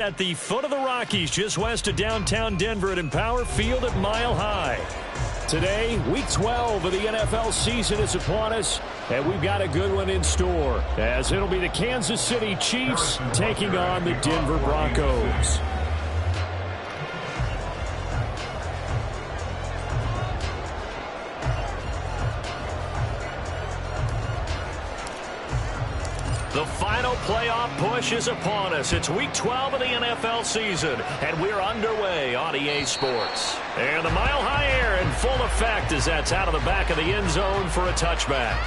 At the foot of the Rockies, just west of downtown Denver at Empower Field at Mile High. Today, Week 12 of the NFL season is upon us, and we've got a good one in store, as it'll be the Kansas City Chiefs taking on the Denver Broncos. The final playoff push is upon us. It's Week 12 of the NFL season, and we're underway on EA Sports. And the Mile High air in full effect as that's out of the back of the end zone for a touchback.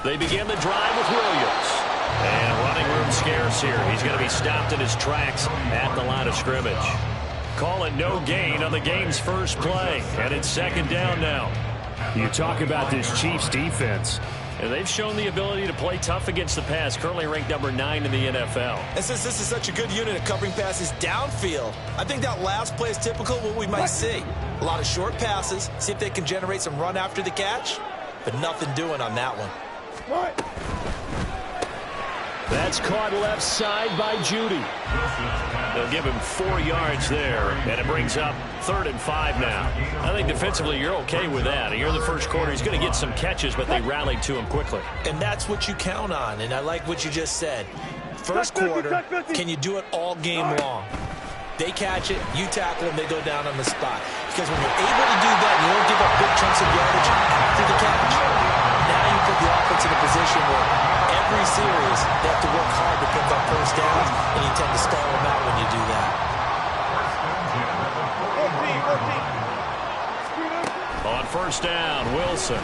They begin the drive with Williams. And running room scarce here. He's going to be stopped in his tracks at the line of scrimmage. Call it no gain on the game's first play. And it's second down now. You talk about this Chiefs defense. And they've shown the ability to play tough against the pass, currently ranked number 9 in the NFL. And since this is such a good unit at covering passes downfield, I think that last play is typical of what we might see. A lot of short passes, see if they can generate some run after the catch, but nothing doing on that one. That's caught left side by Judy. They'll give him 4 yards there, and it brings up 3rd and 5 now. I think defensively you're okay with that. Here in the first quarter, he's going to get some catches, but they rallied to him quickly. And that's what you count on, and I like what you just said. First quarter, can you do it all game long? They catch it, you tackle them, they go down on the spot. Because when you're able to do that, you don't give up big chunks of yardage after the catch. Now you put the offense in a position where every series they have to work hard to pick up first downs, and you tend to stall them out when you do that. On first down, Wilson.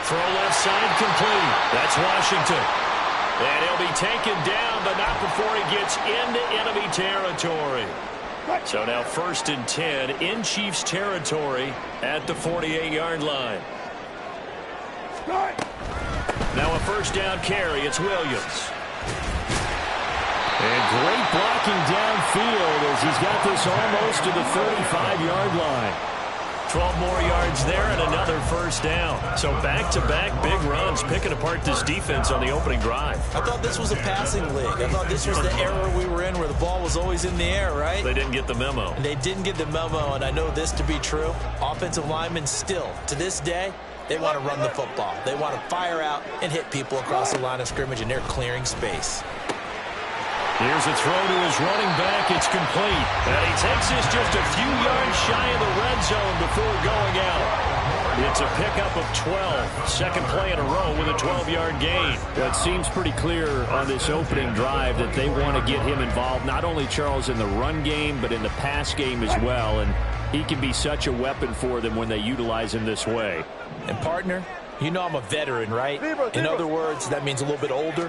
Throw left side complete. That's Washington. And he'll be taken down, but not before he gets into enemy territory. So now 1st and 10 in Chiefs territory at the 48-yard line. Now a first down carry. It's Williams. And great blocking downfield as he's got this almost to the 35-yard line. 12 more yards there and another first down. So back-to-back big runs, picking apart this defense on the opening drive. I thought this was a passing league. I thought this was the era we were in where the ball was always in the air, right? They didn't get the memo. They didn't get the memo, and I know this to be true. Offensive linemen still, to this day, they want to run the football. They want to fire out and hit people across the line of scrimmage, and they're clearing space. Here's a throw to his running back. It's complete. And he takes this just a few yards shy of the red zone before going out. It's a pickup of 12. Second play in a row with a 12-yard gain. Well, it seems pretty clear on this opening drive that they want to get him involved, not only, Charles, in the run game, but in the pass game as well. And he can be such a weapon for them when they utilize him this way. And, partner, you know I'm a veteran, right? In other words, that means a little bit older.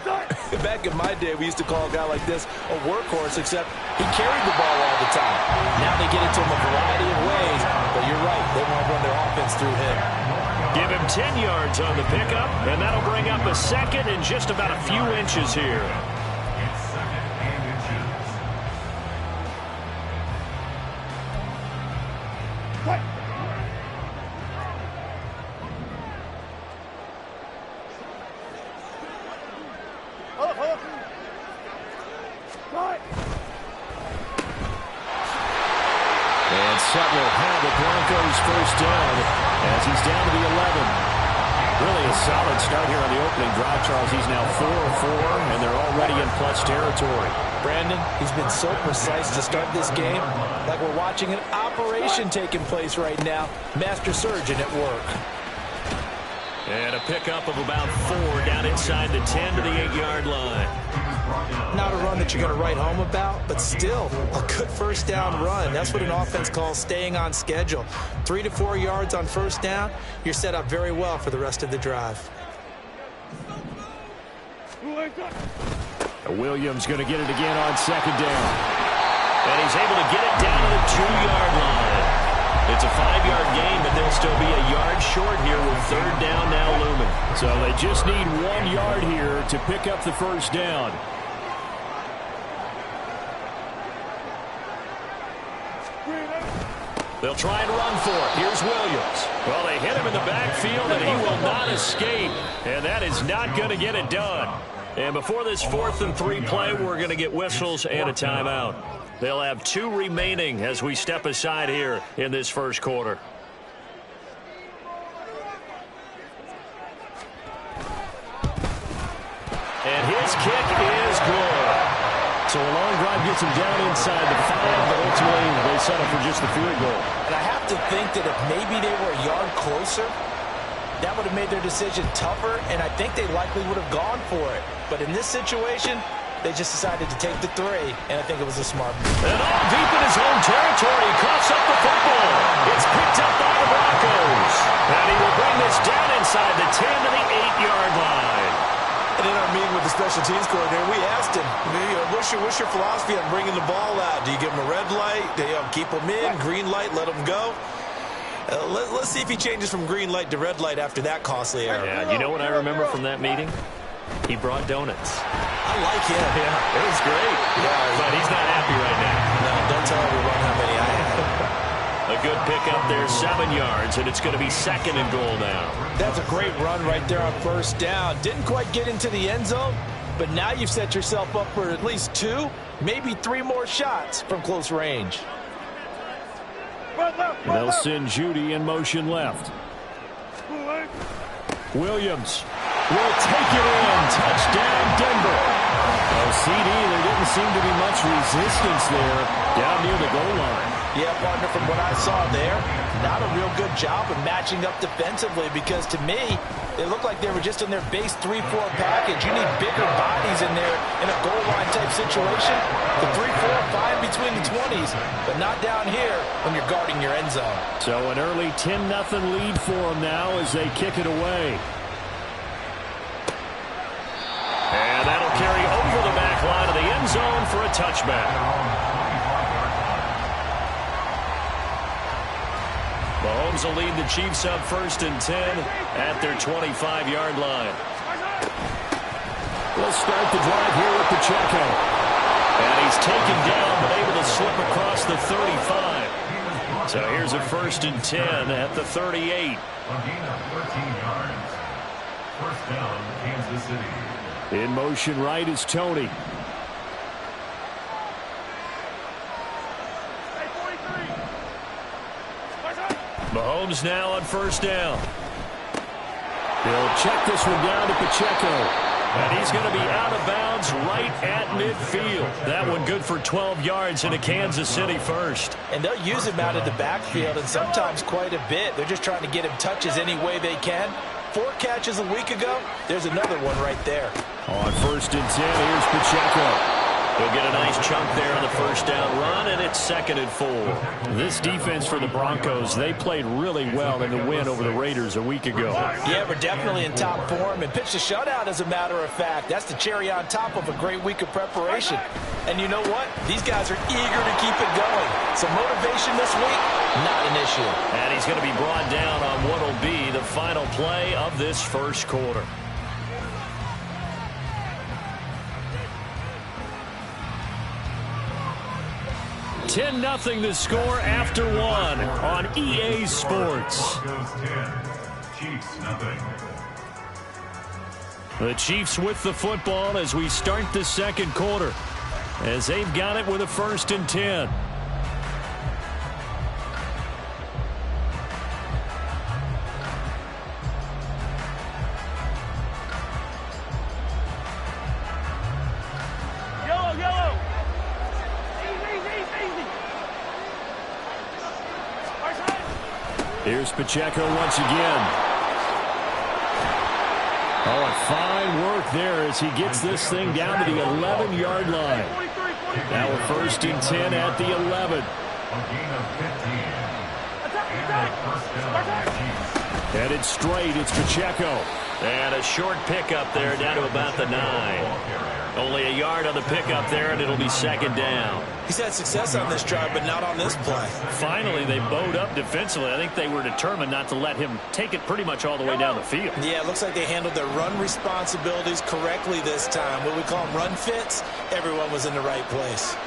Back in my day, we used to call a guy like this a workhorse, except he carried the ball all the time. Now they get it to him a variety of ways, but you're right, they want to run their offense through him. Give him 10 yards on the pickup, and that'll bring up a second and just about a few inches here. And Sutton will have the Broncos first down as he's down to the 11. Really a solid start here on the opening drive, Charles. He's now 4 of 4, and they're already in plus territory. Brandon, he's been so precise to start this game, like we're watching an operation taking place right now. Master surgeon at work. And a pickup of about 4 down inside the 10 to the 8-yard line. Not a run that you're going to write home about, but still a good first down run. That's what an offense calls staying on schedule. 3 to 4 yards on first down, you're set up very well for the rest of the drive. Williams going to get it again on second down. And he's able to get it down to the 2-yard line. It's a 5-yard gain, but they'll still be a yard short here with third down now looming. So they just need 1 yard here to pick up the first down. They'll try and run for it. Here's Williams. Well, they hit him in the backfield, and he will not escape. And that is not going to get it done. And before this 4th and 3 play, we're going to get whistles and a timeout. They'll have 2 remaining as we step aside here in this first quarter. And his kick is good. So a long drive gets him down inside the 5, but ultimately they settle for just the field goal. And I have to think that if maybe they were a yard closer, that would have made their decision tougher, and I think they likely would have gone for it. But in this situation, they just decided to take the 3, and I think it was a smart move. And all deep in his own territory, he coughs up the football. It's picked up by the Broncos. And he will bring this down inside the 10 to the 8-yard line. And in our meeting with the special teams coordinator, we asked him, what's your philosophy on bringing the ball out? Do you give him a red light? Do you keep him in? Green light, let him go? Let's see if he changes from green light to red light after that costly error. Yeah, you know what I remember from that meeting? He brought donuts. I like him. Yeah, it was great. Yeah, but he's not happy right now. No, don't tell everyone how many I had. A good pickup there, 7 yards, and it's going to be 2nd and goal now. That's a great run right there on first down. Didn't quite get into the end zone, but now you've set yourself up for at least 2, maybe 3 more shots from close range. And they'll send Judy in motion left. Williams will take it in. Touchdown, Denver. Oh, CD, there didn't seem to be much resistance there down near the goal line. Yeah, partner, from what I saw there, not a real good job of matching up defensively because to me, it looked like they were just in their base 3-4 package. You need bigger bodies in there in a goal line type situation. The 3-4, fine between the 20s, but not down here when you're guarding your end zone. So an early 10-0 lead for them now as they kick it away. And that'll carry over the back line of the end zone for a touchback. Mahomes will lead the Chiefs up 1st and 10 at their 25-yard line. We'll start the drive here with Pacheco. And he's taken down but able to slip across the 35. So here's a 1st and 10 at the 38. A gain of 13 yards. First down, Kansas City. In motion right is Tony. Mahomes now on 1st down. He'll check this one down to Pacheco. And he's going to be out of bounds right at midfield. That one good for 12 yards into Kansas City 1st. And they'll use him out of the backfield and sometimes quite a bit. They're just trying to get him touches any way they can. 4 catches a week ago. There's another one right there. On 1st and 10, here's Pacheco. He'll get a nice chunk there on the 1st down run, and it's 2nd and 4. This defense for the Broncos, they played really well in the win over the Raiders a week ago. Yeah, we're definitely in top form and pitched a shutout, as a matter of fact. That's the cherry on top of a great week of preparation. And you know what? These guys are eager to keep it going. So motivation this week, not an issue. And he's going to be brought down on what will be the final play of this first quarter. 10-0 the score after 1 on EA Sports. Chiefs nothing. The Chiefs with the football as we start the second quarter, as they've got it with a 1st and 10. Here's Pacheco once again. Oh, and fine work there as he gets this thing down to the 11-yard line. Now we're 1st and 10 at the 11. Headed straight, it's Pacheco. And a short pickup there down to about the 9. Only a yard on the pickup there, and it'll be 2nd down. He's had success on this drive, but not on this play. Finally, they bowed up defensively. I think they were determined not to let him take it pretty much all the way down the field. Yeah, it looks like they handled their run responsibilities correctly this time. What we call them run fits, everyone was in the right place.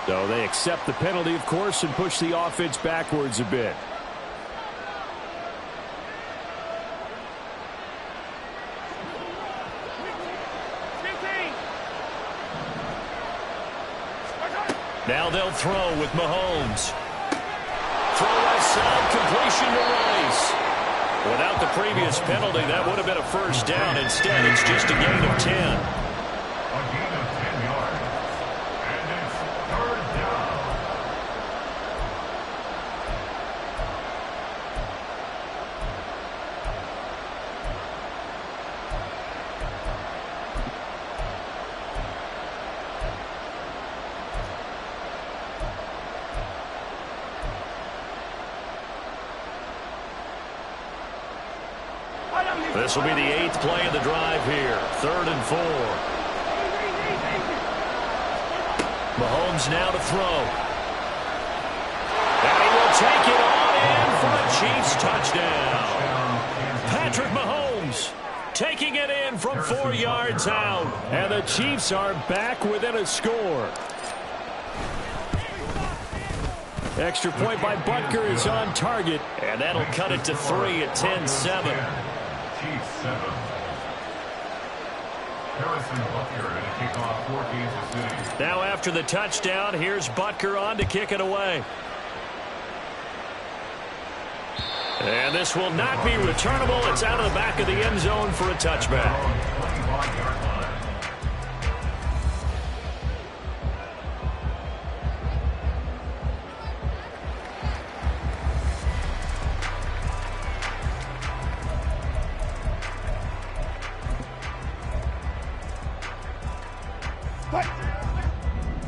So they accept the penalty, of course, and push the offense backwards a bit. Now they'll throw with Mahomes. Throw left side, completion to Rice. Without the previous penalty, that would have been a 1st down. Instead, it's just a gain of 10. A gain of 10 yards. And it's 3rd down. This will be the 8th play of the drive here. 3rd and 4. Mahomes now to throw. And he will take it on in for a Chiefs touchdown. Patrick Mahomes taking it in from 4 yards out. And the Chiefs are back within a score. Extra point by Butker is on target. And that'll cut it to 3 at 10-7. Chiefs 7. Harrison Butker in a kickoff for Kansas City. Now after the touchdown, here's Butker on to kick it away. And this will not be returnable. It's out of the back of the end zone for a touchback. 25-yard line.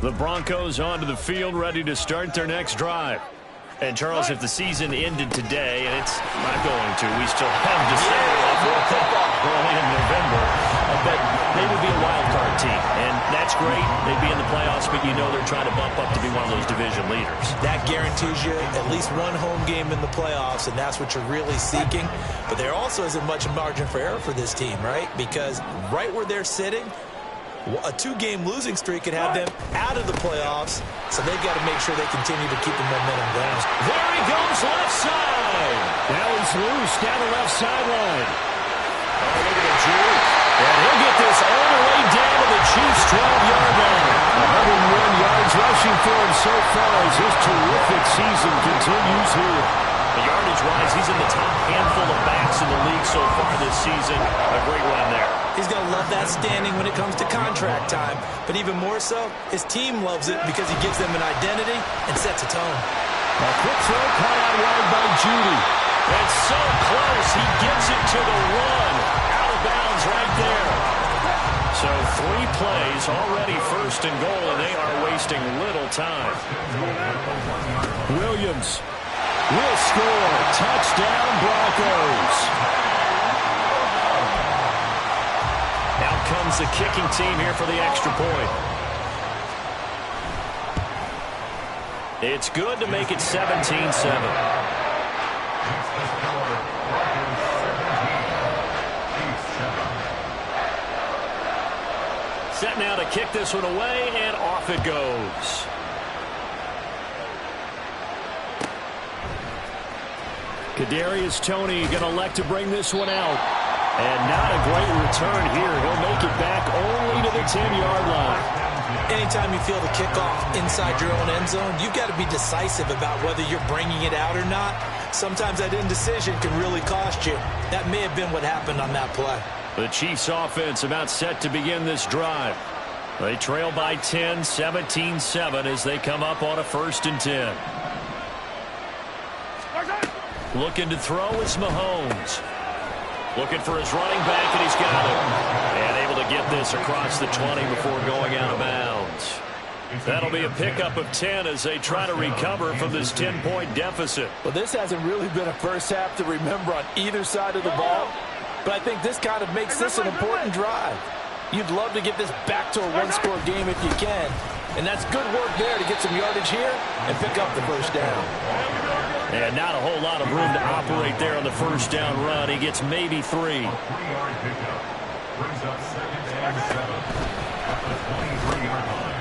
The Broncos onto the field, ready to start their next drive. And, Charles, if the season ended today, and it's not going to, we still have December left early in November, but they would be a wild card team. And that's great. They'd be in the playoffs, but you know they're trying to bump up to be one of those division leaders. That guarantees you at least one home game in the playoffs, and that's what you're really seeking. But there also isn't much margin for error for this team, right? Because right where they're sitting, a 2-game losing streak could have them out of the playoffs, so they've got to make sure they continue to keep the momentum going. There he goes, left side. Now he's loose down the left sideline. Oh, look at the juke. And he'll get this all the way down to the Chiefs' 12-yard line. 101 yards rushing for him so far as this terrific season continues here. The yardage-wise, he's in the top handful of backs in the league so far this season. A great run there. He's going to love that standing when it comes to contract time. But even more so, his team loves it because he gives them an identity and sets a tone. A quick throw caught out wide by Judy. And so close, he gives it to the run. Out of bounds right there. So 3 plays, already 1st and goal, and they are wasting little time. Williams will score. Touchdown, Broncos. Out comes the kicking team here for the extra point. It's good to make it 17-7. Set now to kick this one away, and off it goes. Kadarius Toney going to elect to bring this one out. And not a great return here. He'll make it back only to the 10-yard line. Anytime you feel the kickoff inside your own end zone, you've got to be decisive about whether you're bringing it out or not. Sometimes that indecision can really cost you. That may have been what happened on that play. The Chiefs offense about set to begin this drive. They trail by 10, 17-7 as they come up on a 1st and 10. Looking to throw is Mahomes. Looking for his running back, and he's got it. And able to get this across the 20 before going out of bounds. That'll be a pickup of 10 as they try to recover from this 10-point deficit. Well, this hasn't really been a first half to remember on either side of the ball, but I think this kind of makes this an important drive. You'd love to get this back to a one-score game if you can, and that's good work there to get some yardage here and pick up the 1st down. And not a whole lot of room to operate there on the 1st down run. He gets maybe 3. 3-yard pickup. Brings up 2nd and 7 at the 23-yard line.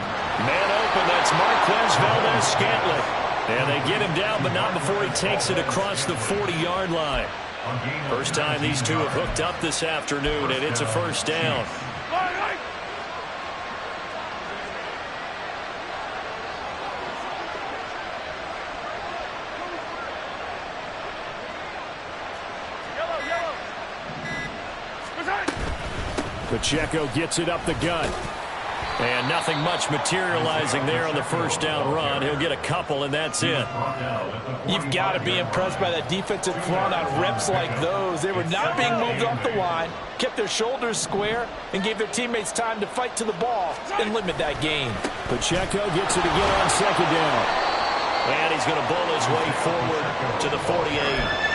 Man open, that's Marquez Valdez-Scantling. And they get him down, but not before he takes it across the 40-yard line. First time these two have hooked up this afternoon, and it's a 1st down. Pacheco gets it up the gut. And nothing much materializing there on the 1st down run. He'll get a couple, and that's it. You've got to be impressed by that defensive front on reps like those. They were not being moved off the line, kept their shoulders square, and gave their teammates time to fight to the ball and limit that gain. Pacheco gets it again on 2nd down. And he's going to bull his way forward to the 48.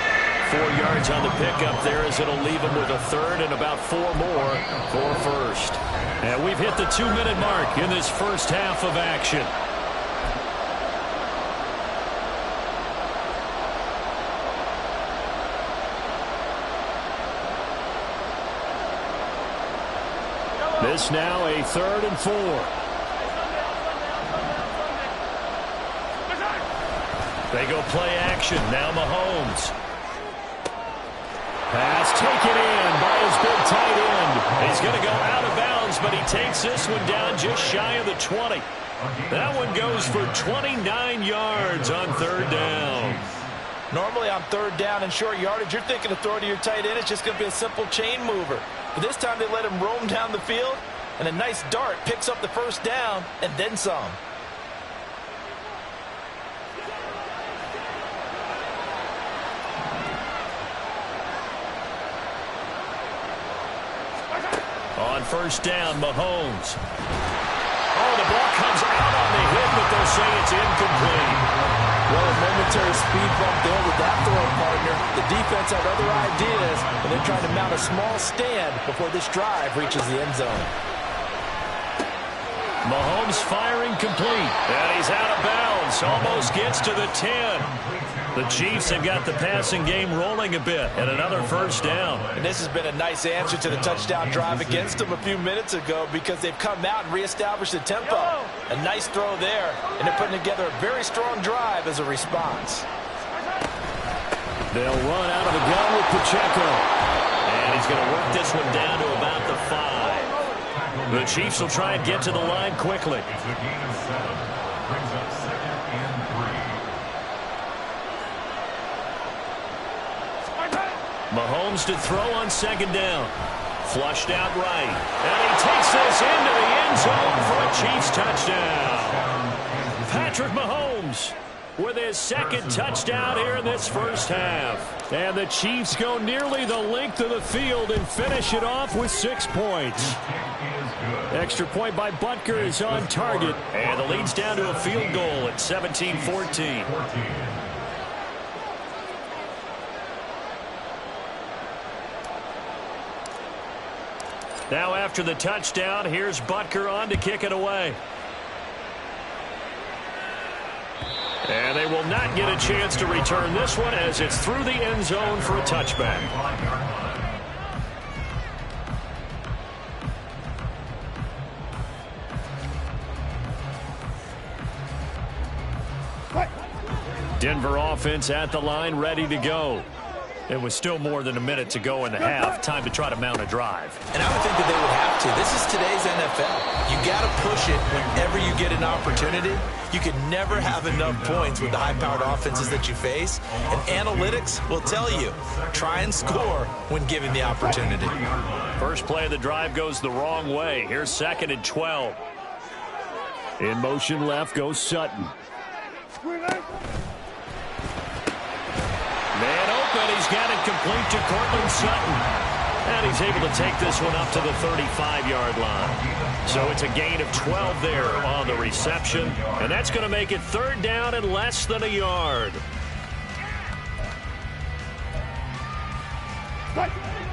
4 yards on the pickup there as it'll leave him with a 3rd and about 4 more for 1st. And we've hit the 2-minute mark in this first half of action. This now a 3rd and 4. They go play action. Now Mahomes. Pass taken in by his big tight end. He's going to go out of bounds, but he takes this one down just shy of the 20. That one goes for 29 yards on 3rd down. Normally on 3rd down and short yardage, you're thinking to throw it to your tight end. It's just going to be a simple chain mover. But this time they let him roam down the field, and a nice dart picks up the 1st down and then some. On 1st down, Mahomes. Oh, the ball comes out on the hit, but they'll say it's incomplete. Well, a momentary speed bump there with that throw partner. The defense had other ideas, and they're trying to mount a small stand before this drive reaches the end zone. Mahomes firing complete, and he's out of bounds. Almost gets to the 10. The Chiefs have got the passing game rolling a bit, and another 1st down. And this has been a nice answer to the touchdown drive against them a few minutes ago because they've come out and reestablished the tempo. A nice throw there, and they're putting together a very strong drive as a response. They'll run out of the gun with Pacheco. And he's going to work this one down to about the 5. The Chiefs will try and get to the line quickly. It's a gain of 7. Brings up 2nd and 3. Mahomes to throw on 2nd down. Flushed out right. And he takes this into the end zone for a Chiefs touchdown. Patrick Mahomes with his 2nd touchdown here in this first half. And the Chiefs go nearly the length of the field and finish it off with 6 points. Extra point by Butker is on target. And the lead's down to a field goal at 17-14. Now after the touchdown, here's Butker on to kick it away. And they will not get a chance to return this one as it's through the end zone for a touchback. Denver offense at the line, ready to go. It was still more than a minute to go in the half. Time to try to mount a drive. And I would think that they would have to. This is today's NFL. You got to push it whenever you get an opportunity. You can never have enough points with the high-powered offenses that you face. And analytics will tell you, try and score when given the opportunity. First play of the drive goes the wrong way. Here's 2nd and 12. In motion left goes Sutton. Man open, he's got it complete to Cortland Sutton. And he's able to take this one up to the 35-yard line. So it's a gain of 12 there on the reception. And that's going to make it 3rd down and less than a yard.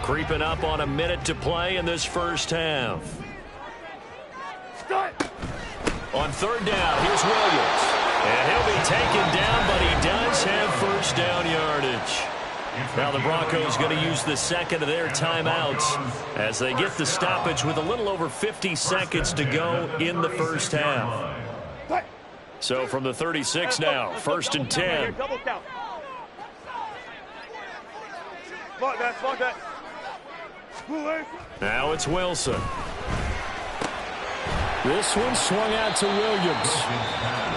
Creeping up on a minute to play in this first half. On 3rd down, here's Williams. And he'll be taken down, but he does have first down yardage. Now the Broncos going to use the second of their timeouts as they get the stoppage with a little over 50 seconds to go in the first half. So from the 36 now, 1st and 10. Now it's Wilson. This one swung out to Williams.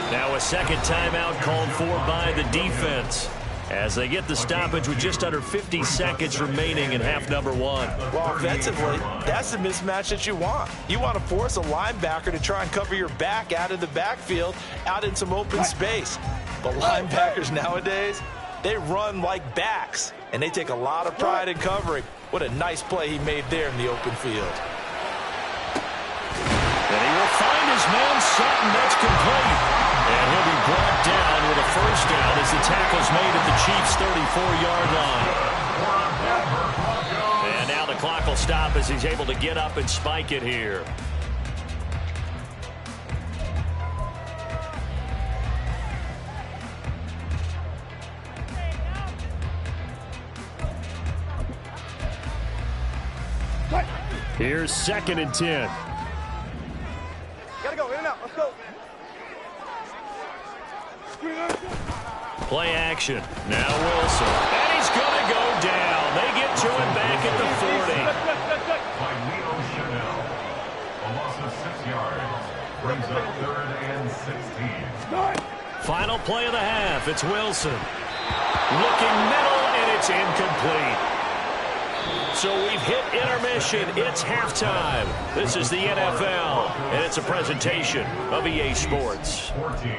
Now a second timeout called for by the defense as they get the stoppage with just under 50 seconds remaining in half number 1. Well, offensively, that's the mismatch that you want. You want to force a linebacker to try and cover your back out of the backfield, out in some open space. But linebackers nowadays, they run like backs, and they take a lot of pride in covering. What a nice play he made there in the open field. And he will find his man Sutton. That's complete. And he'll be brought down with a first down as the tackle's made at the Chiefs' 34-yard line. And now the clock will stop as he's able to get up and spike it here. Here's 2nd and 10. Gotta go, in and out, let's go. Play action. Now Wilson. And he's going to go down. They get to him back at the 40. By Leo Chanel. A loss of 6 yards. Brings up 3rd and 16. Final play of the half. It's Wilson. Looking middle, and it's incomplete. So we've hit intermission. It's halftime. This is the NFL, and it's a presentation of EA Sports. 14.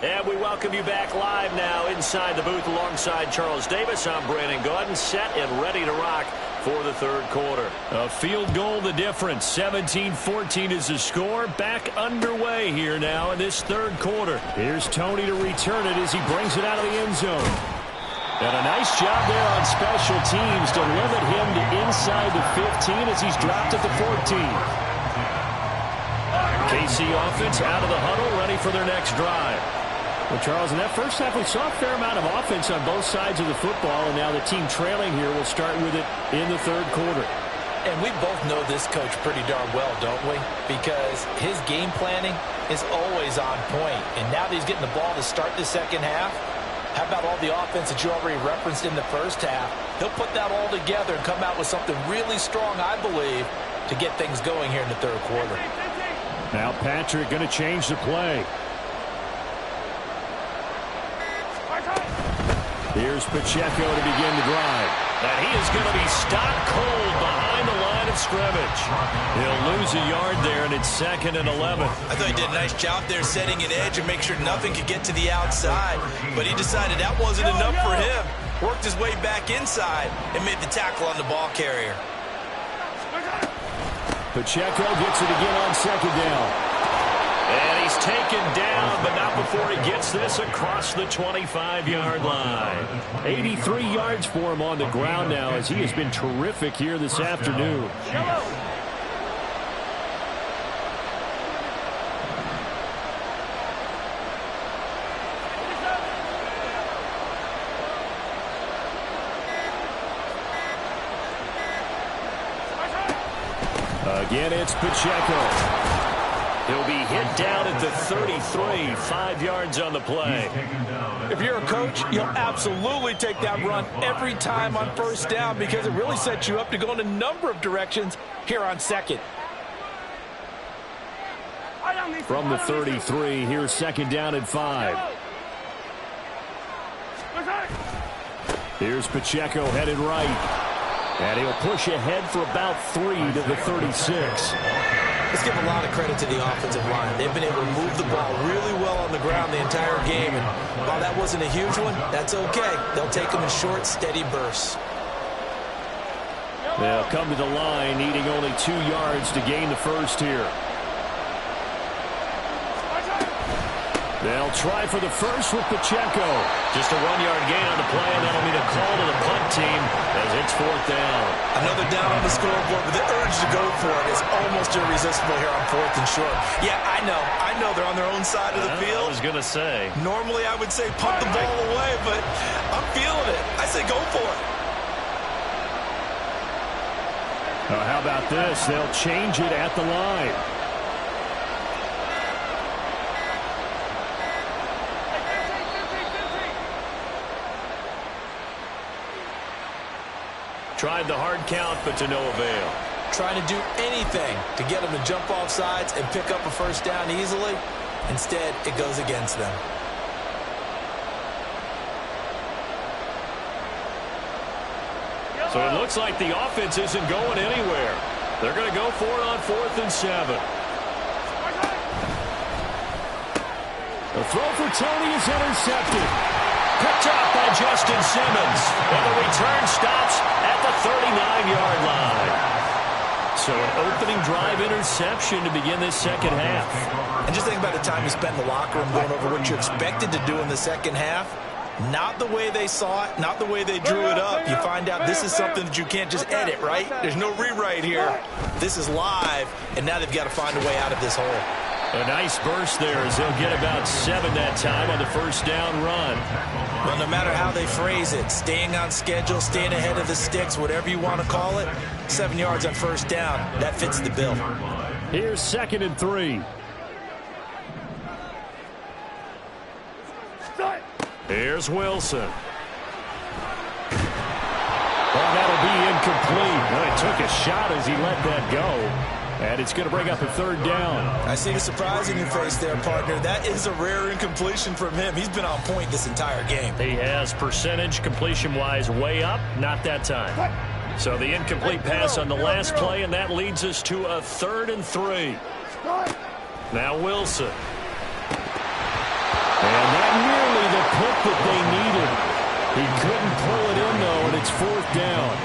And we welcome you back live now inside the booth alongside Charles Davis. I'm Brandon Gaudin, set and ready to rock for the 3rd quarter. A field goal the difference. 17-14 is the score. Back underway here now in this 3rd quarter. Here's Tony to return it as he brings it out of the end zone. And a nice job there on special teams to limit him to inside the 15 as he's dropped at the 14. KC offense out of the huddle, ready for their next drive. Well, Charles, in that first half, we saw a fair amount of offense on both sides of the football, and now the team trailing here will start with it in the 3rd quarter. And we both know this coach pretty darn well, don't we? Because his game planning is always on point. And now that he's getting the ball to start the second half, how about all the offense that you already referenced in the first half? He'll put that all together and come out with something really strong, I believe, to get things going here in the 3rd quarter. Now Patrick going to change the play. Here's Pacheco to begin the drive. And he is going to be stopped cold behind the line of scrimmage. He'll lose a yard there, and it's 2nd and 11. I thought he did a nice job there setting an edge and make sure nothing could get to the outside. But he decided that wasn't enough for him. Worked his way back inside and made the tackle on the ball carrier. Pacheco gets it again on 2nd down. And he's taken down, but not before he gets this across the 25-yard line. 83 yards for him on the ground now as he has been terrific here this afternoon. Again, it's Pacheco. He'll be hit down at the 33, 5 yards on the play. If you're a coach, you'll absolutely take that run every time on first down because it really sets you up to go in a number of directions here on second. From the 33, here's second down and 5. Here's Pacheco headed right. And he'll push ahead for about 3 to the 36. Let's give a lot of credit to the offensive line. They've been able to move the ball really well on the ground the entire game. And while that wasn't a huge one, that's okay. They'll take them in short, steady bursts. They'll come to the line, needing only 2 yards to gain the first here. They'll try for the first with Pacheco. Just a 1-yard gain on the play, and that'll be the call to the punt team as it's 4th down. Another down on the scoreboard, but the urge to go for it is almost irresistible here on 4th and short. Yeah, I know they're on their own side of the field. I was going to say. Normally I would say punt the ball away, but I'm feeling it. I say go for it. Now, how about this? They'll change it at the line. Tried the hard count, but to no avail. Trying to do anything to get them to jump off sides and pick up a first down easily. Instead, it goes against them. So it looks like the offense isn't going anywhere. They're going to go for it on 4th and 7. The throw for Tony is intercepted. Picked up by Justin Simmons. And the return stops at the 39-yard line. So an opening drive interception to begin this second half. And just think about the time you spent in the locker room going over what you expected to do in the second half. Not the way they saw it, not the way they drew it up. You find out this is something that you can't just edit, right? There's no rewrite here. This is live, and now they've got to find a way out of this hole. A nice burst there as they'll get about 7 that time on the first down run. Well, no matter how they phrase it, staying on schedule, staying ahead of the sticks, whatever you want to call it, 7 yards on first down, that fits the bill. Here's 2nd and 3. Here's Wilson. Well, that'll be incomplete. Well, it took a shot as he let that go. And it's going to bring up a 3rd down. I see the surprise in your face there, partner. That is a rare incompletion from him. He's been on point this entire game. He has percentage completion-wise way up, not that time. So the incomplete pass on the last play, and that leads us to a 3rd and 3. Now Wilson. And that nearly the pick that they needed. He couldn't pull it in, though, and it's 4th down.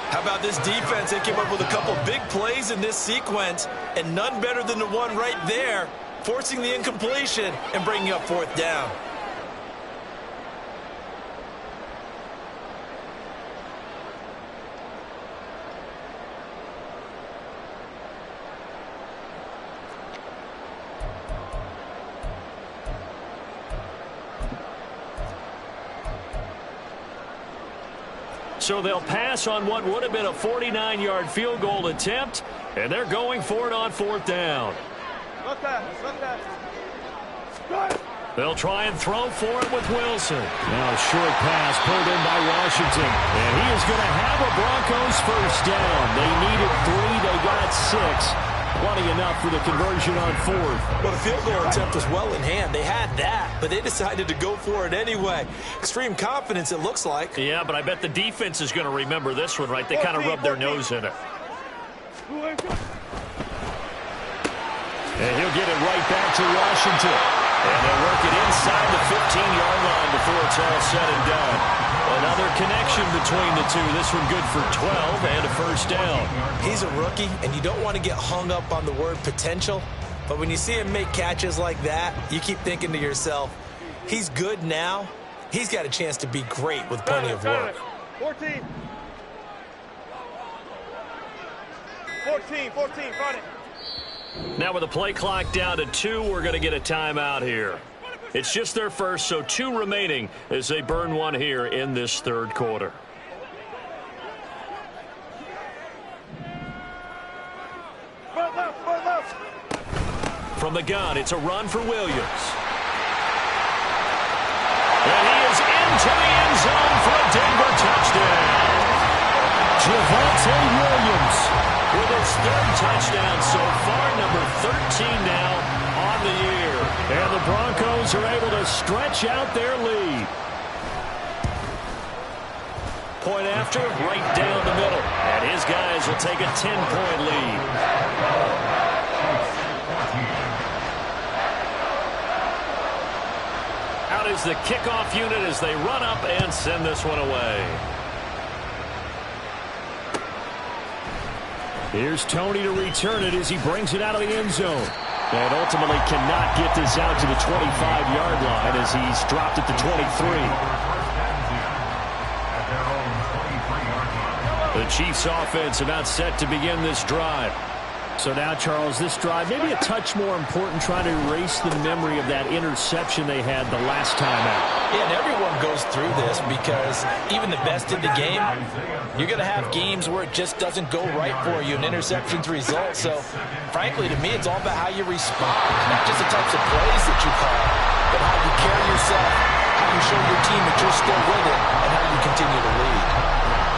How about this defense? They came up with a couple big plays in this sequence, and none better than the one right there, forcing the incompletion and bringing up 4th down. So they'll pass on what would have been a 49-yard field goal attempt, and they're going for it on 4th down. They'll try and throw for it with Wilson. Now a short pass pulled in by Washington. And he is going to have a Broncos first down. They needed 3. They got 6. Plenty enough for the conversion on 4th. Well, the field goal attempt was well in hand. They had that, but they decided to go for it anyway. Extreme confidence, it looks like. Yeah, but I bet the defense is going to remember this one, right? They kind of rubbed their nose in it. And he'll get it right back to Washington. And they'll work it inside the 15-yard line before it's all said and done. Another connection between the two. This one good for 12 and a first down. He's a rookie, and you don't want to get hung up on the word potential. But when you see him make catches like that, you keep thinking to yourself, he's good now. He's got a chance to be great with plenty of work. 14, 14, front it. Now with the play clock down to 2, we're going to get a timeout here. It's just their first, so 2 remaining as they burn one here in this 3rd quarter. from the gun. It's a run for Williams. And he is into the end zone for a Denver touchdown. Javonte Williams with his third touchdown so far, number 13 now on the year. And the Broncos are able to stretch out their lead. Point after, right down the middle. And his guys will take a 10-point lead. Out is the kickoff unit as they run up and send this one away. Here's Tony to return it as he brings it out of the end zone. And ultimately cannot get this out to the 25-yard line as he's dropped it to 23. The Chiefs offense about set to begin this drive. So now, Charles, this drive maybe a touch more important, trying to erase the memory of that interception they had the last time out. Yeah, and everyone goes through this because even the best in the game, you're going to have games where it just doesn't go right for you, and interceptions result. So, frankly, to me, it's all about how you respond, not just the types of plays that you call, but how you carry yourself, how you show your team that you're still with it, and how you continue to lead.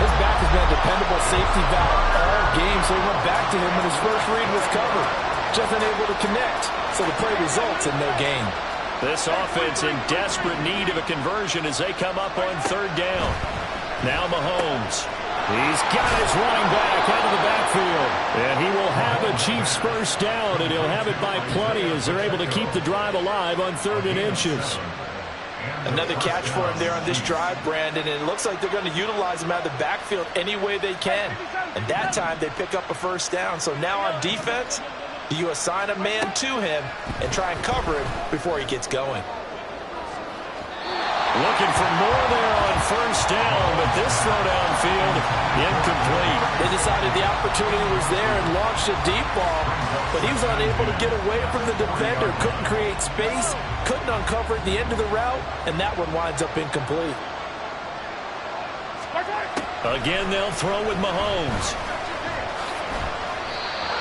His back has been a dependable safety valve all game, so he went back to him when his first read was covered. Just unable to connect, so the play results in no gain. This offense in desperate need of a conversion as they come up on third down. Now Mahomes. He's got his running back out of the backfield. And he will have a Chiefs first down, and he'll have it by plenty as they're able to keep the drive alive on 3rd and inches. Another catch for him there on this drive, Brandon, and it looks like they're going to utilize him out of the backfield any way they can. And that time they pick up a first down. So now on defense, you assign a man to him and try and cover him before he gets going. Looking for more there on first down, but this throw downfield incomplete. They decided the opportunity was there and launched a deep ball, but he was unable to get away from the defender, couldn't create space, couldn't uncover at the end of the route, and that one winds up incomplete. Again, they'll throw with Mahomes.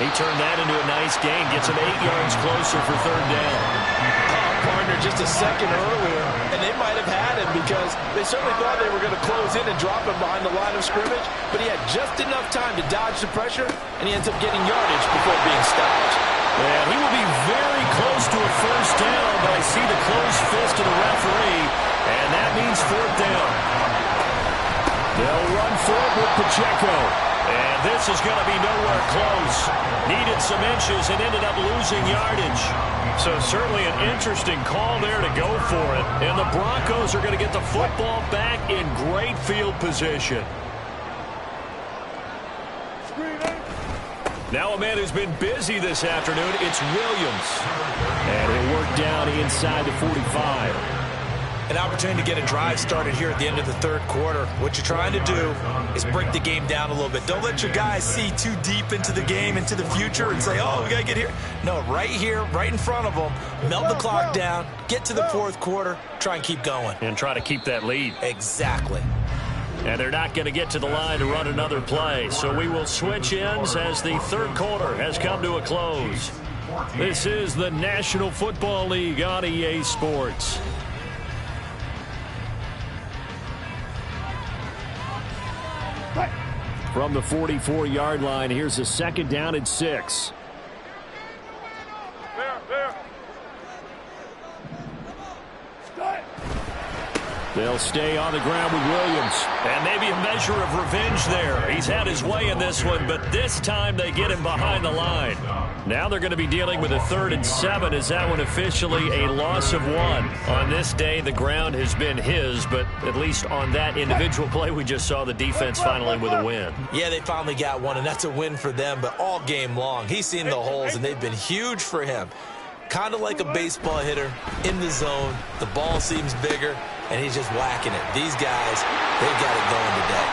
He turned that into a nice gain, gets him 8 yards closer for third down. Partner just a second earlier, and they might have had him because they certainly thought they were going to close in and drop him behind the line of scrimmage, but he had just enough time to dodge the pressure, and he ends up getting yardage before being stopped. And he will be very close to a first down, but I see the closed fist of the referee, and that means 4th down. They'll run for it with Pacheco. And this is going to be nowhere close. Needed some inches and ended up losing yardage. So certainly an interesting call there to go for it. And the Broncos are going to get the football back in great field position. Now a man who's been busy this afternoon, it's Williams. And he'll work down inside the 45. An opportunity to get a drive started here at the end of the third quarter. What you're trying to do is break the game down a little bit. Don't let your guys see too deep into the game, into the future, and say, oh, we got to get here. No, right here, right in front of them, melt the clock down, get to the fourth quarter, try and keep going. And try to keep that lead. Exactly. And they're not going to get to the line to run another play. So we will switch ends as the third quarter has come to a close. This is the National Football League on EA Sports. From the 44-yard line, here's a 2nd down and 6. They'll stay on the ground with Williams. And maybe a measure of revenge there. He's had his way in this one, but this time they get him behind the line. Now they're going to be dealing with a 3rd and 7. Is that one officially a loss of 1? On this day, the ground has been his, but at least on that individual play, we just saw the defense finally with a win. Yeah, they finally got one, and that's a win for them, but all game long, he's seen the holes, and they've been huge for him. Kind of like a baseball hitter in the zone. The ball seems bigger, and he's just whacking it. These guys, they've got it going today.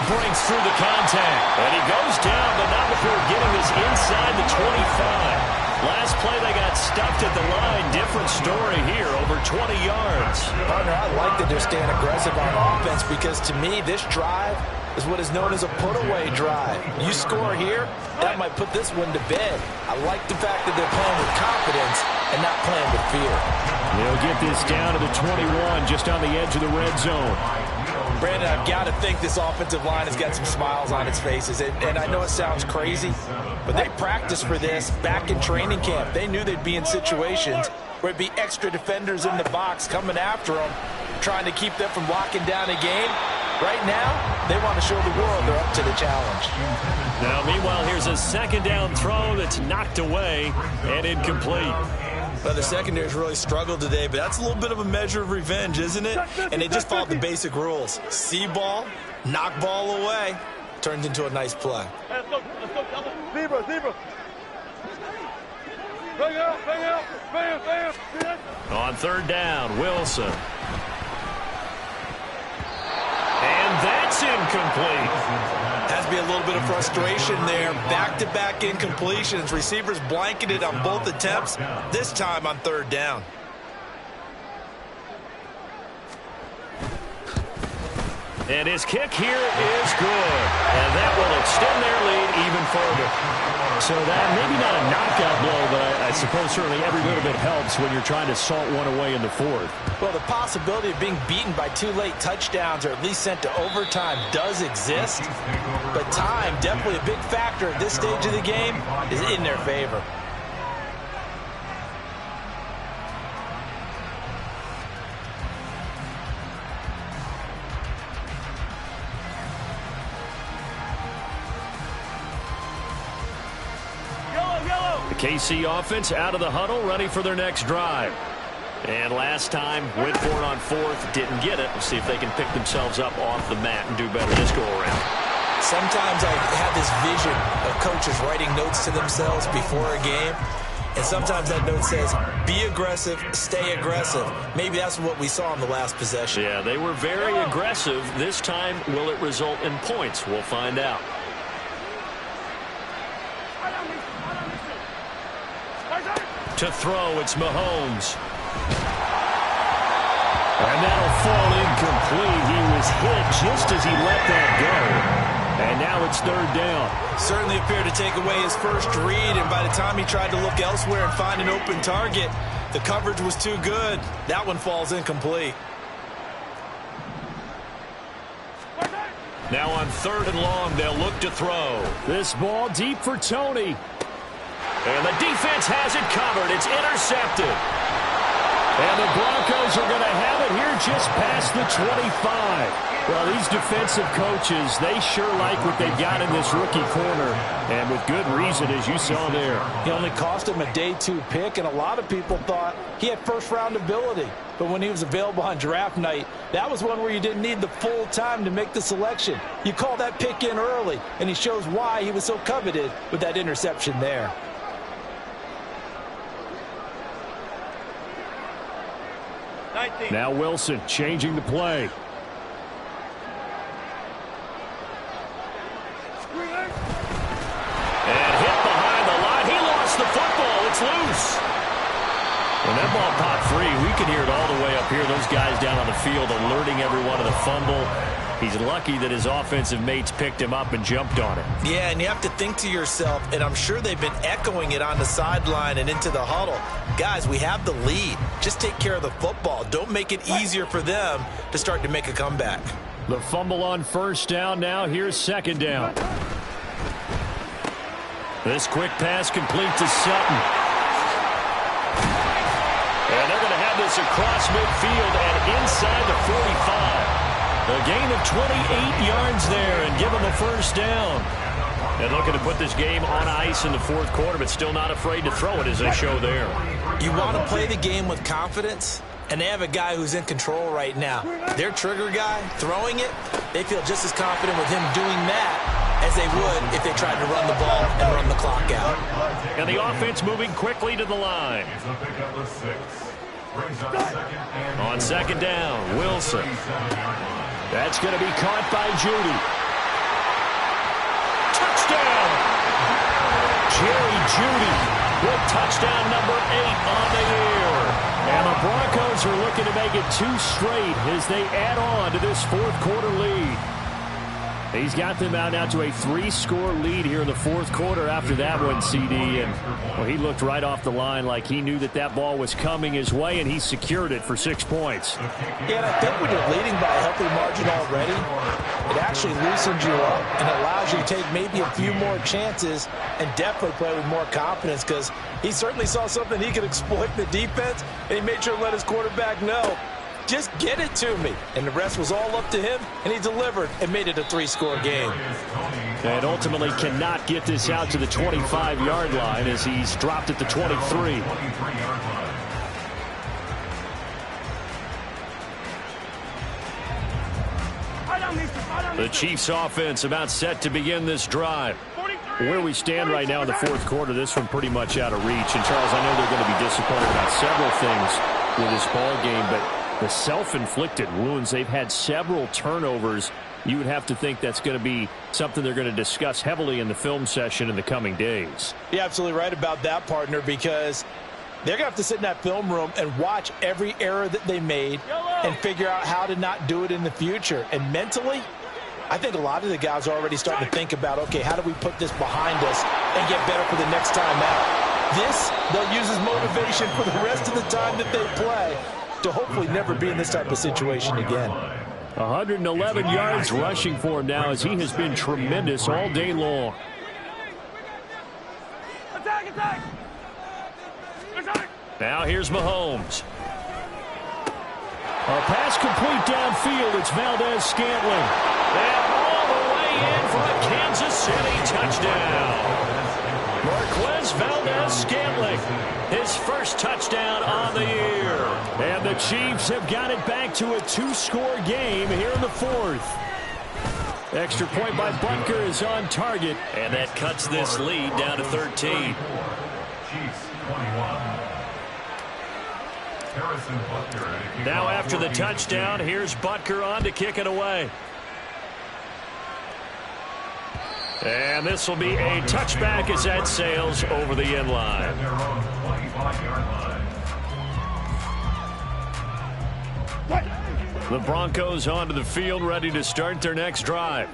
Breaks through the contact, and he goes down, but not before getting this inside the 25. Last play, they got stuffed at the line. Different story here, over 20 yards. Partner, I like that they're staying aggressive on offense because, to me, this drive is what is known as a put-away drive. You score here, that might put this one to bed. I like the fact that they're playing with confidence and not playing with fear. They'll get this down to the 21, just on the edge of the red zone. Brandon, I've got to think this offensive line has got some smiles on its faces. And I know it sounds crazy, but they practiced for this back in training camp. They knew they'd be in situations where it'd be extra defenders in the box coming after them, trying to keep them from locking down a game. Right now, they want to show the world they're up to the challenge. Now, meanwhile, here's a second down throw that's knocked away and incomplete. Well, the secondary's really struggled today, but that's a little bit of a measure of revenge, isn't it? And they just followed the basic rules. See ball, knock ball away, turns into a nice play. Hey, let's go, double. Zebra. Bring out, bam. On third down, Wilson. And that's incomplete. Has to be a little bit of frustration there. Back-to-back incompletions. Receivers blanketed on both attempts, this time on third down. And his kick here is good. And that will extend their lead even further. So that maybe not a knockout blow, but I suppose certainly every little bit helps when you're trying to salt one away in the fourth. Well, the possibility of being beaten by 2 late touchdowns or at least sent to overtime does exist. But time, definitely a big factor at this stage of the game, is in their favor. The KC offense out of the huddle, ready for their next drive. And last time, went for it on fourth, didn't get it. We'll see if they can pick themselves up off the mat and do better this go-around. Sometimes I have this vision of coaches writing notes to themselves before a game, and sometimes that note says, be aggressive, stay aggressive. Maybe that's what we saw in the last possession. Yeah, they were very aggressive. This time, will it result in points? We'll find out. To throw, it's Mahomes. And that'll fall incomplete. He was hit just as he let that go. And now it's third down. Certainly appeared to take away his first read, and by the time he tried to look elsewhere and find an open target, the coverage was too good. That one falls incomplete. Now on third and long, they'll look to throw. This ball deep for Tony. And the defense has it covered. It's intercepted. And the Broncos are going to have it here just past the 25. Well, these defensive coaches, they sure like what they've got in this rookie corner. And with good reason, as you saw there. He only cost him a day 2 pick, and a lot of people thought he had first-round ability. But when he was available on draft night, that was one where you didn't need the full time to make the selection. You call that pick in early, and he shows why he was so coveted with that interception there. Now Wilson changing the play. And hit behind the line. He lost the football. It's loose. When that ball popped free, we could hear it all the way up here. Those guys down on the field alerting everyone of the fumble. He's lucky that his offensive mates picked him up and jumped on it. Yeah, and you have to think to yourself, and I'm sure they've been echoing it on the sideline and into the huddle. Guys, we have the lead. Just take care of the football. Don't make it easier for them to start to make a comeback. The fumble on first down now. Here's second down. This quick pass complete to Sutton. And they're going to have this across midfield and inside the 45. A gain of 28 yards there and give them a first down. And looking to put this game on ice in the fourth quarter, but still not afraid to throw it as they show there. You want to play the game with confidence, and they have a guy who's in control right now. Their trigger guy, throwing it, they feel just as confident with him doing that as they would if they tried to run the ball and run the clock out. And the offense moving quickly to the line. On second down, Wilson. That's going to be caught by Judy. Touchdown! Jerry Judy with touchdown number 8 on the year. And the Broncos are looking to make it 2 straight as they add on to this fourth quarter lead. He's got them out now to a 3-score lead here in the fourth quarter after that one, CD. And well, he looked right off the line like he knew that that ball was coming his way, and he secured it for 6 points. Yeah, and I think when you're leading by a healthy margin already, it actually loosens you up and allows you to take maybe a few more chances and definitely play with more confidence, because he certainly saw something he could exploit in the defense, and he made sure to let his quarterback know, just get it to me. And the rest was all up to him, and he delivered and made it a 3-score game. And ultimately cannot get this out to the 25-yard line as he's dropped at the 23. The Chiefs offense about set to begin this drive. Where we stand right now in the fourth quarter, this one pretty much out of reach. And Charles, I know they're going to be disappointed about several things with this ball game, but the self-inflicted wounds, they've had several turnovers. You would have to think that's going to be something they're going to discuss heavily in the film session in the coming days. You're absolutely right about that, partner, because they're going to have to sit in that film room and watch every error that they made and figure out how to not do it in the future. And mentally, I think a lot of the guys are already starting to think about, okay, how do we put this behind us and get better for the next time out? This, they'll use as motivation for the rest of the time that they play to hopefully never be in this type of situation again. 111 yards rushing for him now as he has been tremendous all day long. Attack, attack! Attack! Now here's Mahomes. A pass complete downfield. It's Valdez-Scantling. And all the way in for a Kansas City touchdown. Marquez Valdez-Scantling, his first touchdown on the year. And the Chiefs have got it back to a 2-score game here in the fourth. Extra point by Butker is on target. And that cuts this lead down to 13. Chiefs 21. Now after the touchdown, here's Butker on to kick it away. And this will be a touchback as that sails over the end line. The Broncos onto the field ready to start their next drive.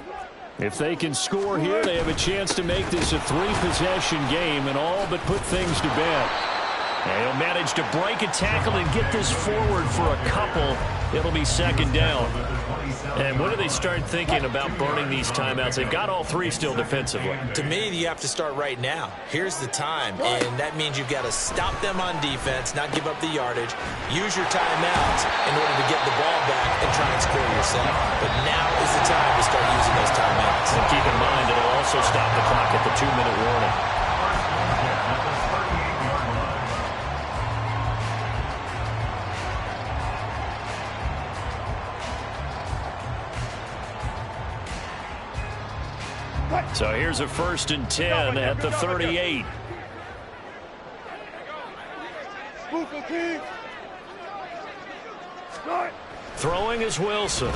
If they can score here, they have a chance to make this a 3-possession game and all but put things to bed. And he'll manage to break a tackle and get this forward for a couple. It'll be second down. And when do they start thinking about burning these timeouts? They've got all 3 still defensively. To me, you have to start right now. Here's the time, and that means you've got to stop them on defense, not give up the yardage, use your timeouts in order to get the ball back and try and score yourself. But now is the time to start using those timeouts. And keep in mind, it'll also stop the clock at the 2-minute warning. So here's a 1st and 10 at the 38. Throwing is Wilson.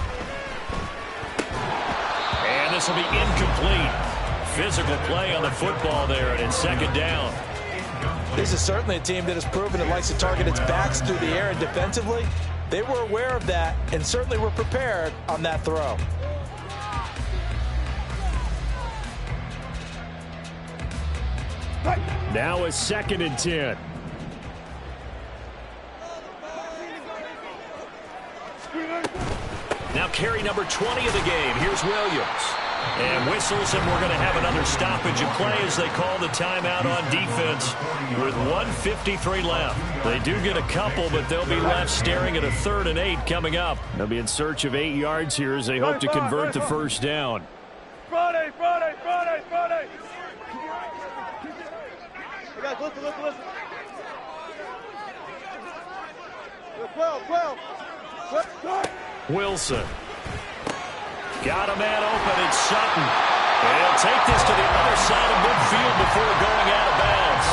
And this will be incomplete. Physical play on the football there, and it's second down. This is certainly a team that has proven it likes to target its backs through the air, and defensively, they were aware of that and certainly were prepared on that throw. Now a 2nd and 10. Now carry number 20 of the game. Here's Williams. And whistles, and we're going to have another stoppage of play as they call the timeout on defense with 1:53 left. They do get a couple, but they'll be left staring at a 3rd and 8 coming up. They'll be in search of 8 yards here as they hope to convert the first down. Friday! Guys, listen. 12. Wilson. Got a man open. It's Sutton. And he'll take this to the other side of midfield before going out of bounds.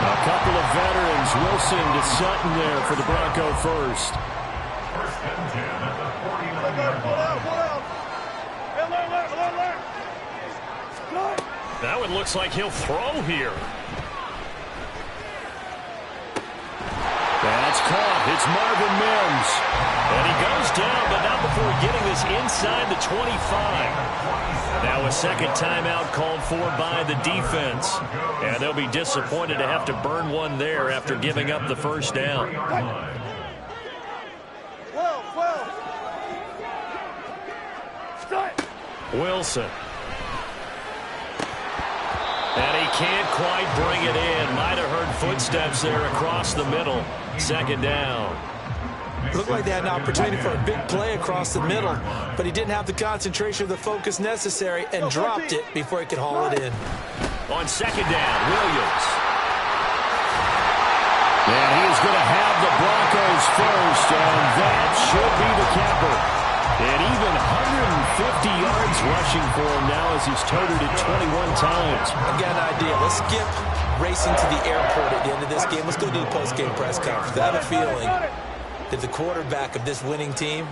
A couple of veterans, Wilson to Sutton there for the Bronco first. First and 10 at the 49-yard line. That one looks like he'll throw here. That's caught. It's Marvin Mims. And he goes down, but not before getting this inside the 25. Now a second timeout called for by the defense. And they'll be disappointed to have to burn one there after giving up the first down. Wilson. And he can't quite bring it in. Might have heard footsteps there across the middle. Second down. Looked like they had an opportunity for a big play across the middle, but he didn't have the concentration or the focus necessary and dropped it before he could haul it in. On second down, Williams. And he is going to have the Broncos first, and that should be the capper. And even 150 yards rushing for him now as he's toted it 21 times. I've got an idea. Let's skip racing to the airport at the end of this game. Let's go to the post-game press conference. I have a feeling that the quarterback of this winning team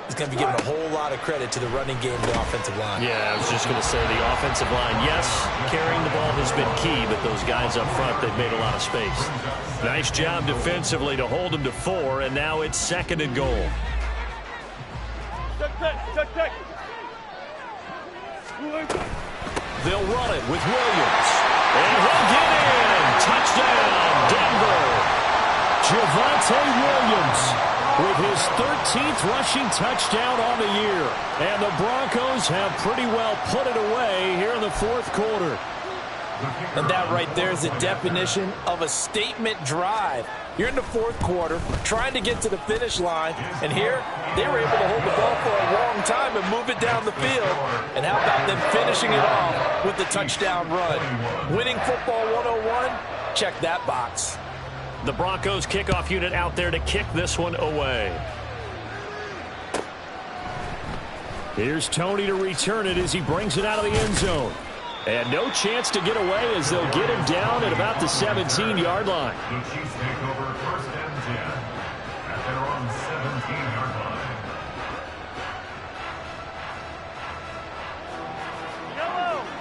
is going to be given a whole lot of credit to the running game of the offensive line. Yeah, I was just going to say the offensive line, yes, carrying the ball has been key, but those guys up front, they've made a lot of space. Nice job defensively to hold them to 4, and now it's second and goal. They'll run it with Williams. And he'll get in. Touchdown, Denver. Javonte Williams with his 13th rushing touchdown on the year. And the Broncos have pretty well put it away here in the fourth quarter. And that right there is the definition of a statement drive. You're in the fourth quarter, trying to get to the finish line, and here they were able to hold the ball for a long time and move it down the field. And how about them finishing it off with the touchdown run? Winning football 101, check that box. The Broncos kickoff unit out there to kick this one away. Here's Tony to return it as he brings it out of the end zone. And no chance to get away as they'll get him down at about the 17-yard line. The Chiefs take over first and 10 at their own 17-yard line.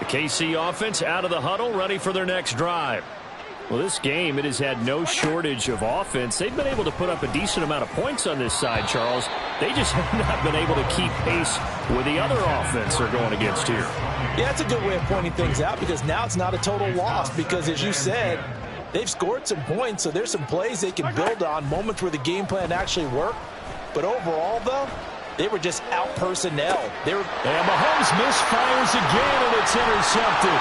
The KC offense out of the huddle, ready for their next drive. Well, this game, it has had no shortage of offense. They've been able to put up a decent amount of points on this side, Charles. They just have not been able to keep pace with the other offense they're going against here. Yeah, that's a good way of pointing things out because now it's not a total loss because, as you said, they've scored some points, so there's some plays they can build on, moments where the game plan actually worked. But overall, though, they were just out-personnel. And Mahomes misfires again, and it's intercepted.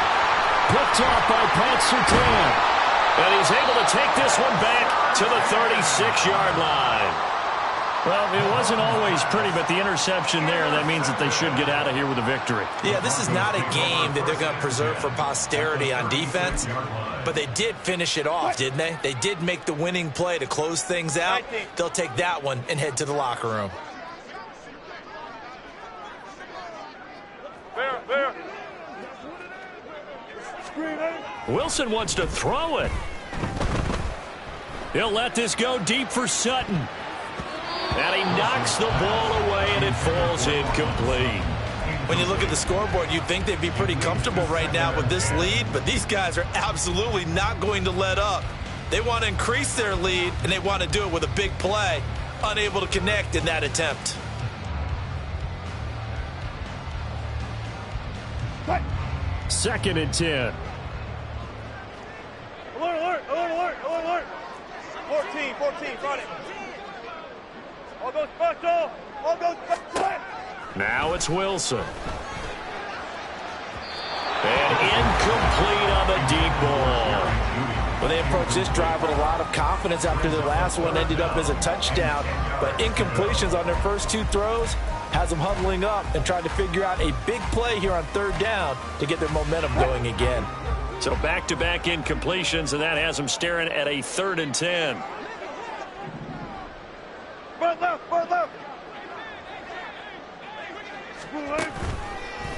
Picked off by Pat Surtain. And he's able to take this one back to the 36-yard line. Well, it wasn't always pretty, but the interception there, that means that they should get out of here with a victory. Yeah, this is not a game that they're going to preserve for posterity on defense, but they did finish it off, didn't they? They did make the winning play to close things out. They'll take that one and head to the locker room. Fair. Wilson wants to throw it. He'll let this go deep for Sutton. And he knocks the ball away, and it falls incomplete. When you look at the scoreboard, you'd think they'd be pretty comfortable right now with this lead, but these guys are absolutely not going to let up. They want to increase their lead, and they want to do it with a big play. Unable to connect in that attempt. Second and 10. Alert. 14, front it. All goes special. Now it's Wilson. And incomplete on the deep ball. Well, they approached this drive with a lot of confidence after the last one ended up as a touchdown. But incompletions on their first two throws has them huddling up and trying to figure out a big play here on third down to get their momentum going again. So back-to-back incompletions, and that has them staring at a 3rd and 10. Front left.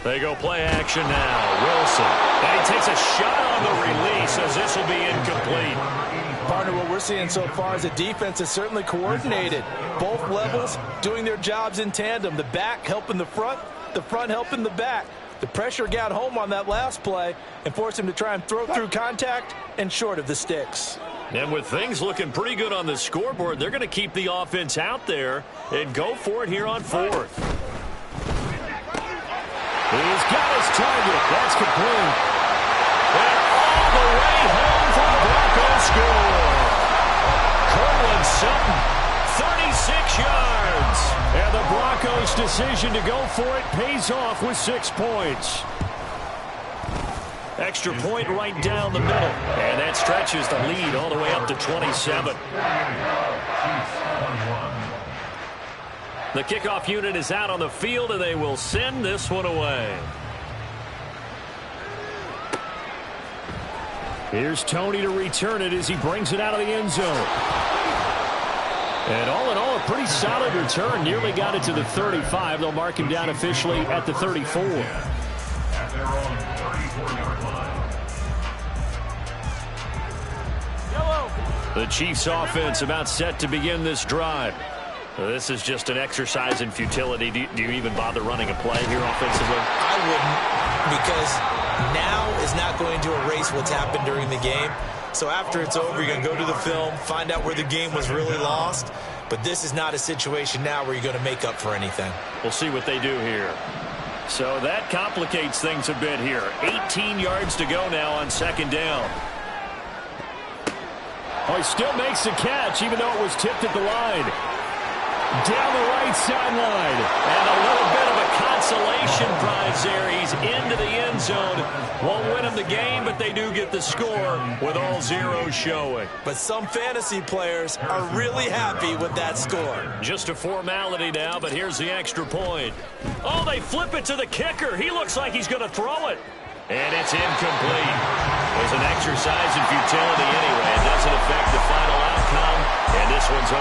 They go play action now. Wilson. And he takes a shot on the release as this will be incomplete. Partner, what we're seeing so far is the defense is certainly coordinated. Both levels doing their jobs in tandem. The back helping the front helping the back. The pressure got home on that last play and forced him to try and throw through contact and short of the sticks. And with things looking pretty good on the scoreboard, they're going to keep the offense out there and go for it here on 4th. He's got his target. That's complete. And all the way home for the Broncos score. Cortland Sutton, 36 yards. And the Broncos' decision to go for it pays off with 6 points. Extra point right down the middle. And that stretches the lead all the way up to 27. The kickoff unit is out on the field, and they will send this one away. Here's Tony to return it as he brings it out of the end zone. And all in all, a pretty solid return. Nearly got it to the 35. They'll mark him down officially at the 34. At their own 34-yard line. The Chiefs offense about set to begin this drive. This is just an exercise in futility. Do you even bother running a play here offensively? I wouldn't, because now is not going to erase what's happened during the game. So after it's over, you're going to go to the film, find out where the game was really lost. But this is not a situation now where you're going to make up for anything. We'll see what they do here. So that complicates things a bit here. 18 yards to go now on second down. Oh, he still makes the catch, even though it was tipped at the line. Down the right sideline. And a little bit of a consolation prize there. He's into the end zone. Won't win him the game, but they do get the score with all zeros showing. But some fantasy players are really happy with that score. Just a formality now, but here's the extra point. Oh, they flip it to the kicker. He looks like he's going to throw it. And it's incomplete. It was an exercise in futility anyway. It doesn't affect the final outcome. And this one's over.